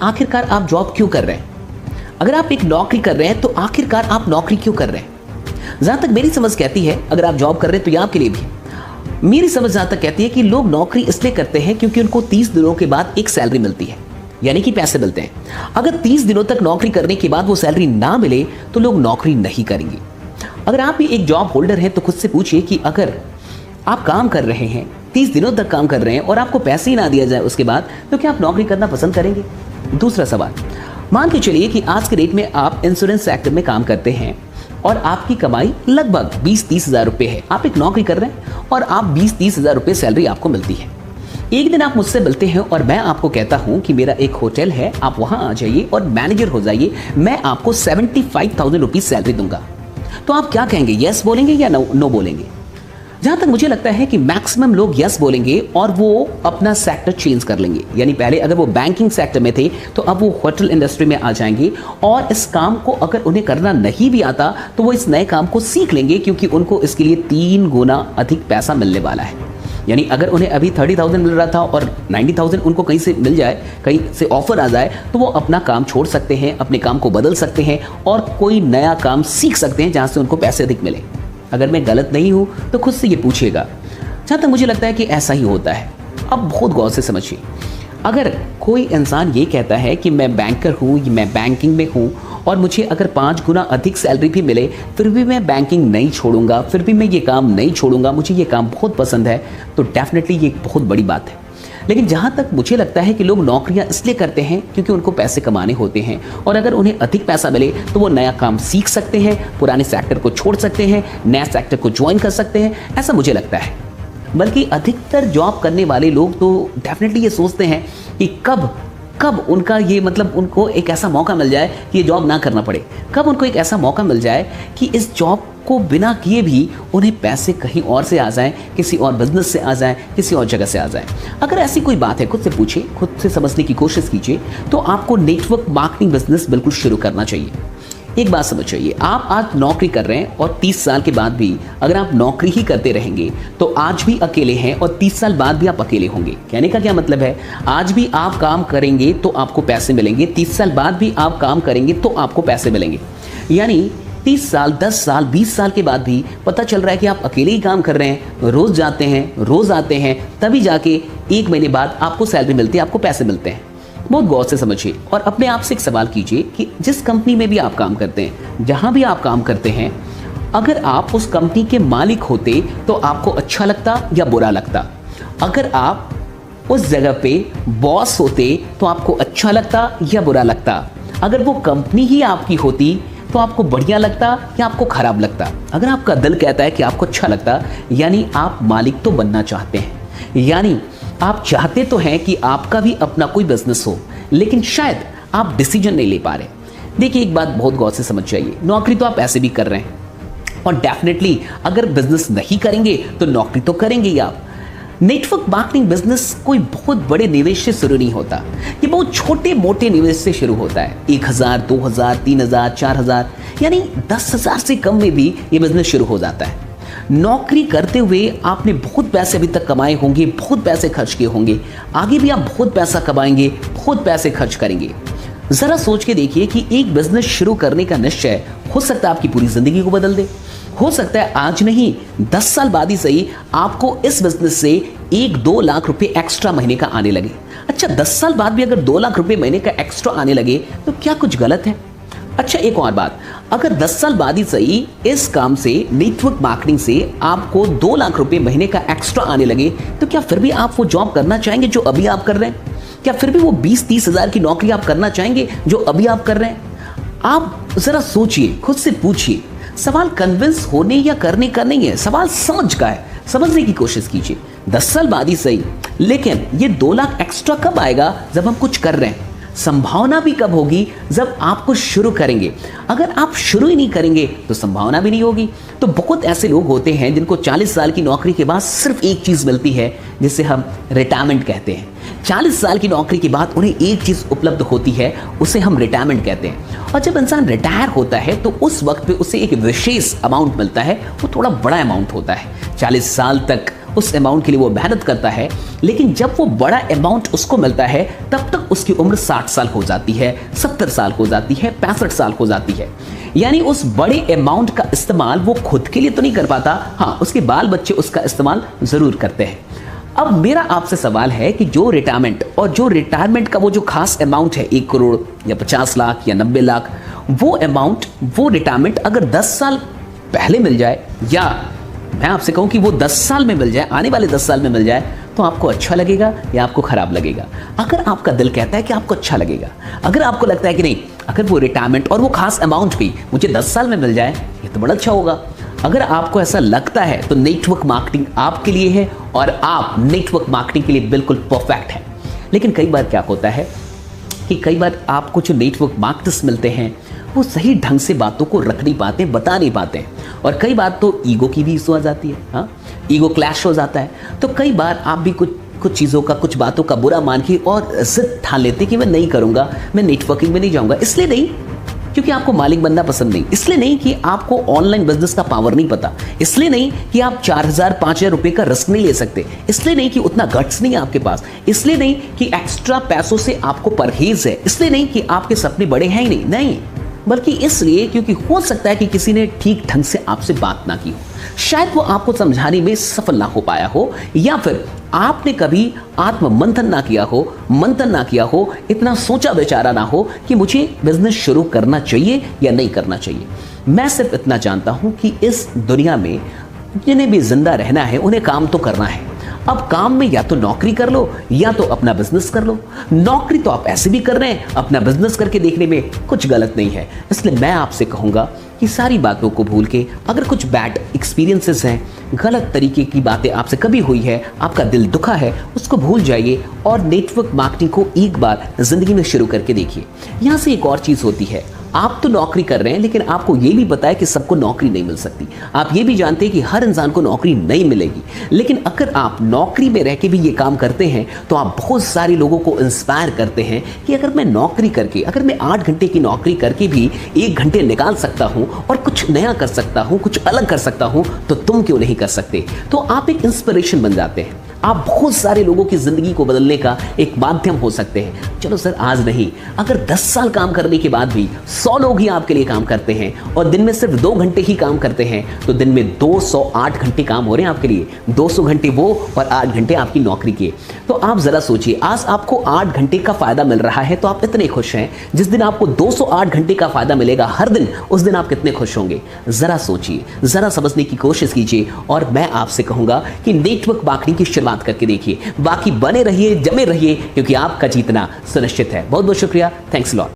आखिरकार आप जॉब क्यों कर रहे हैं? अगर आप एक नौकरी कर रहे हैं तो आखिरकार आप नौकरी क्यों कर रहे हैं? जहां तक मेरी समझ कहती है, अगर आप जॉब कर रहे हैं तो ये आपके लिए भी है। मेरी समझ जहां तक कहती है कि लोग नौकरी इसलिए करते हैं क्योंकि उनको 30 दिनों के बाद एक सैलरी मिलती है, यानी कि पैसे मिलते हैं। अगर 30 दिनों तक नौकरी करने के बाद वो सैलरी ना मिले तो लोग नौकरी नहीं करेंगे। अगर आप भी एक जॉब होल्डर हैं तो खुद से पूछिए कि अगर आप काम कर रहे हैं, 30 दिनों तक काम कर रहे हैं और आपको पैसे ही ना दिया जाए उसके बाद, तो क्या आप नौकरी करना पसंद करेंगे? दूसरा सवाल, मान के चलिए कि आज के डेट में आप इंश्योरेंस सेक्टर में काम करते हैं और आपकी कमाई लगभग 20-30 हज़ार रुपये है। आप एक नौकरी कर रहे हैं और आप 20-30 हज़ार रुपये सैलरी आपको मिलती है। एक दिन आप मुझसे मिलते हैं और मैं आपको कहता हूं कि मेरा एक होटल है, आप वहां आ जाइए और मैनेजर हो जाइए, मैं आपको 75,000 रुपीज सैलरी दूंगा। तो आप क्या कहेंगे, यस बोलेंगे या नो बोलेंगे? जहां तक मुझे लगता है कि मैक्सिमम लोग यस बोलेंगे और वो अपना सेक्टर चेंज कर लेंगे। यानी पहले अगर वो बैंकिंग सेक्टर में थे तो अब वो होटल इंडस्ट्री में आ जाएंगे और इस काम को अगर उन्हें करना नहीं भी आता तो वो इस नए काम को सीख लेंगे, क्योंकि उनको इसके लिए 3 गुना अधिक पैसा मिलने वाला है। यानी अगर उन्हें अभी 30,000 मिल रहा था और 90,000 उनको कहीं से मिल जाए, कहीं से ऑफर आ जाए, तो वो अपना काम छोड़ सकते हैं, अपने काम को बदल सकते हैं और कोई नया काम सीख सकते हैं जहां से उनको पैसे अधिक मिले। अगर मैं गलत नहीं हूं तो खुद से ये पूछिएगा। जहां तक मुझे लगता है कि ऐसा ही होता है। अब बहुत गौर से समझिए, अगर कोई इंसान ये कहता है कि मैं बैंकर हूँ, मैं बैंकिंग में हूँ और मुझे अगर 5 गुना अधिक सैलरी भी मिले फिर भी मैं बैंकिंग नहीं छोड़ूंगा, फिर भी मैं ये काम नहीं छोड़ूंगा, मुझे ये काम बहुत पसंद है, तो डेफिनेटली ये एक बहुत बड़ी बात है। लेकिन जहाँ तक मुझे लगता है कि लोग नौकरियाँ इसलिए करते हैं क्योंकि उनको पैसे कमाने होते हैं और अगर उन्हें अधिक पैसा मिले तो वो नया काम सीख सकते हैं, पुराने सेक्टर को छोड़ सकते हैं, नया सेक्टर को ज्वाइन कर सकते हैं, ऐसा मुझे लगता है। बल्कि अधिकतर जॉब करने वाले लोग तो डेफिनेटली ये सोचते हैं कि कब उनका ये मतलब उनको एक ऐसा मौका मिल जाए कि ये जॉब ना करना पड़े, कब उनको एक ऐसा मौका मिल जाए कि इस जॉब को बिना किए भी उन्हें पैसे कहीं और से आ जाएं, किसी और बिजनेस से आ जाएं, किसी और जगह से आ जाएं। अगर ऐसी कोई बात है खुद से पूछिए, खुद से समझने की कोशिश कीजिए, तो आपको नेटवर्क मार्केटिंग बिजनेस बिल्कुल शुरू करना चाहिए। एक बात समझ जाइए, आप आज नौकरी कर रहे हैं और 30 साल के बाद भी अगर आप नौकरी ही करते रहेंगे तो आज भी अकेले हैं और 30 साल बाद भी आप अकेले होंगे। कहने का क्या मतलब है, आज भी आप काम करेंगे तो आपको पैसे मिलेंगे, 30 साल बाद भी आप काम करेंगे तो आपको पैसे मिलेंगे। यानी 30 साल, 10 साल, 20 साल के बाद भी पता चल रहा है कि आप अकेले ही काम कर रहे हैं, रोज जाते हैं, रोज आते हैं, तभी जाके 1 महीने बाद आपको सैलरी मिलती है, आपको पैसे मिलते हैं। बहुत गौर से समझिए और अपने आप से एक सवाल कीजिए कि जिस कंपनी में भी आप काम करते हैं, जहां भी आप काम करते हैं, अगर आप उस कंपनी के मालिक होते तो आपको अच्छा लगता या बुरा लगता? अगर आप उस जगह पे बॉस होते तो आपको अच्छा लगता या बुरा लगता? अगर वो कंपनी ही आपकी होती तो आपको बढ़िया लगता या आपको खराब लगता? अगर आपका दिल कहता है कि आपको अच्छा लगता, यानी आप मालिक तो बनना चाहते हैं, यानी आप चाहते तो हैं कि आपका भी अपना कोई बिजनेस हो, लेकिन शायद आप डिसीजन नहीं ले पा रहे। देखिए, एक बात बहुत गौर से समझ जाइए, नौकरी तो आप ऐसे भी कर रहे हैं और डेफिनेटली अगर बिजनेस नहीं करेंगे तो नौकरी तो करेंगे ही आप। नेटवर्क मार्केटिंग बिजनेस कोई बहुत बड़े निवेश से शुरू नहीं होता, ये बहुत छोटे मोटे निवेश से शुरू होता है। 1,000, 2,000, 3,000, 4,000, यानी 10,000 से कम में भी ये बिजनेस शुरू हो जाता है। नौकरी करते हुए आपने बहुत पैसे अभी तक कमाए होंगे, बहुत पैसे खर्च किए होंगे, आगे भी आप बहुत पैसा कमाएंगे, बहुत पैसे खर्च करेंगे। जरा सोच के देखिए कि एक बिजनेस शुरू करने का निश्चय हो सकता है आपकी पूरी जिंदगी को बदल दे। हो सकता है आज नहीं, 10 साल बाद ही सही, आपको इस बिजनेस से 1-2 लाख रुपए एक्स्ट्रा महीने का आने लगे। अच्छा, 10 साल बाद भी अगर 2 लाख रुपए महीने का एक्स्ट्रा आने लगे तो क्या कुछ गलत है? अच्छा, एक और बात, अगर 10 साल बाद ही सही इस काम से, नेटवर्क मार्केटिंग से आपको 2 लाख रुपए महीने का एक्स्ट्रा आने लगे, तो क्या फिर भी आप वो जॉब करना चाहेंगे जो अभी आप कर रहे हैं? क्या फिर भी वो 20-30 हज़ार की नौकरी आप करना चाहेंगे जो अभी आप कर रहे हैं? आप जरा सोचिए, खुद से पूछिए। सवाल कन्विंस होने या करने का नहीं है, सवाल समझ का है। समझने की कोशिश कीजिए। 10 साल बाद ही सही, लेकिन ये 2 लाख एक्स्ट्रा कब आएगा? जब हम कुछ कर रहे हैं। संभावना भी कब होगी? जब आप कुछ शुरू करेंगे। अगर आप शुरू ही नहीं करेंगे तो संभावना भी नहीं होगी। तो बहुत ऐसे लोग होते हैं जिनको 40 साल की नौकरी के बाद सिर्फ एक चीज मिलती है, जिसे हम रिटायरमेंट कहते हैं। 40 साल की नौकरी के बाद उन्हें एक चीज उपलब्ध होती है, उसे हम रिटायरमेंट कहते हैं। और जब इंसान रिटायर होता है तो उस वक्त पे उसे एक विशेष अमाउंट मिलता है, वो थोड़ा बड़ा अमाउंट होता है। 40 साल तक उस अमाउंट के लिए वो मेहनत करता है, लेकिन जब वो बड़ा अमाउंट उसको मिलता है तब तक उसकी उम्र 60 साल हो जाती है, 70 साल हो जाती है, 65 साल हो जाती है। यानी उस बड़े अमाउंट का इस्तेमाल वो खुद के लिए तो नहीं कर पाता, हाँ उसके बाल बच्चे उसका इस्तेमाल जरूर करते हैं। अब मेरा आपसे सवाल है कि जो रिटायरमेंट का वो जो खास अमाउंट है 1 करोड़ या 50 लाख या 90 लाख, वो अमाउंट, वो रिटायरमेंट अगर 10 साल पहले मिल जाए, या मैं आपसे कहूं कि वो 10 साल में मिल जाए, आने वाले 10 साल में मिल जाए, तो आपको अच्छा लगेगा या आपको खराब लगेगा? अगर आपका दिल कहता है कि आपको अच्छा लगेगा, अगर आपको लगता है कि नहीं, अगर वो रिटायरमेंट और वो खास अमाउंट भी मुझे 10 साल में मिल जाए, ये तो बड़ा अच्छा होगा। अगर आपको ऐसा लगता है तो नेटवर्क मार्केटिंग आपके लिए है और आप नेटवर्क मार्केटिंग के लिए बिल्कुल परफेक्ट हैं। लेकिन कई बार क्या होता है कि कई बार आपको जो नेटवर्क मार्केटर्स मिलते हैं वो सही ढंग से बातों को रख नहीं पाते, बता नहीं पाते, और कई बार तो ईगो की भी इशू आ जाती है, हाँ ईगो क्लैश हो जाता है। तो कई बार आप भी कुछ चीज़ों का, कुछ बातों का बुरा मान के और जिद ठान लेते कि मैं नहीं करूँगा, मैं नेटवर्किंग में नहीं जाऊँगा। इसलिए नहीं क्योंकि आपको मालिक बनना पसंद नहीं, इसलिए नहीं कि आपको ऑनलाइन बिजनेस का पावर नहीं पता, इसलिए नहीं कि आप 4,000 5,000 रुपए का रिस्क नहीं ले सकते, इसलिए नहीं कि उतना गट्स नहीं है आपके पास, इसलिए नहीं कि एक्स्ट्रा पैसों से आपको परहेज है, इसलिए नहीं कि आपके सपने बड़े हैं ही नहीं, बल्कि इसलिए क्योंकि हो सकता है कि किसी ने ठीक ढंग से आपसे बात ना की हो, शायद वो आपको समझाने में सफल ना हो पाया हो, या फिर आपने कभी आत्म मंथन ना किया हो, इतना सोचा विचारा ना हो कि मुझे बिजनेस शुरू करना चाहिए या नहीं करना चाहिए। मैं सिर्फ इतना जानता हूं कि इस दुनिया में जिन्हें भी जिंदा रहना है उन्हें काम तो करना है। अब काम में या तो नौकरी कर लो या तो अपना बिजनेस कर लो। नौकरी तो आप ऐसे भी कर रहे हैं, अपना बिजनेस करके देखने में कुछ गलत नहीं है। इसलिए मैं आपसे कहूंगा कि सारी बातों को भूल के, अगर कुछ बैड एक्सपीरियंसेस हैं, गलत तरीके की बातें आपसे कभी हुई है, आपका दिल दुखा है, उसको भूल जाइए और नेटवर्क मार्केटिंग को एक बार जिंदगी में शुरू करके देखिए। यहाँ से एक और चीज होती है, आप तो नौकरी कर रहे हैं लेकिन आपको ये भी पता है कि सबको नौकरी नहीं मिल सकती, आप ये भी जानते हैं कि हर इंसान को नौकरी नहीं मिलेगी। लेकिन अगर आप नौकरी में रह के भी ये काम करते हैं तो आप बहुत सारे लोगों को इंस्पायर करते हैं कि अगर मैं नौकरी करके, अगर मैं 8 घंटे की नौकरी करके भी 1 घंटे निकाल सकता हूं और कुछ नया कर सकता हूं, कुछ अलग कर सकता हूं, तो तुम क्यों नहीं कर सकते? तो आप एक इंस्पिरेशन बन जाते हैं, आप बहुत सारे लोगों की जिंदगी को बदलने का एक माध्यम हो सकते हैं। चलो सर आज नहीं, अगर 10 साल काम करने के बाद भी 100 लोग ही आपके लिए काम करते हैं और दिन में सिर्फ 2 घंटे ही काम करते हैं, तो दिन में 208 घंटे काम हो रहे हैं आपके लिए, 200 घंटे वो और 8 घंटे आपकी नौकरी के। तो आप जरा सोचिए, आज आपको 8 घंटे का फायदा मिल रहा है तो आप इतने खुश हैं, जिस दिन आपको 208 घंटे का फायदा मिलेगा हर दिन, उस दिन आप कितने खुश होंगे? जरा सोचिए, जरा समझने की कोशिश कीजिए। और मैं आपसे कहूंगा कि नेटवर्क मार्केटिंग की शुरुआत करके देखिए, बाकी बने रहिए, जमे रहिए, क्योंकि आपका जीतना सुनिश्चित है। बहुत बहुत शुक्रिया, थैंक्स लॉट।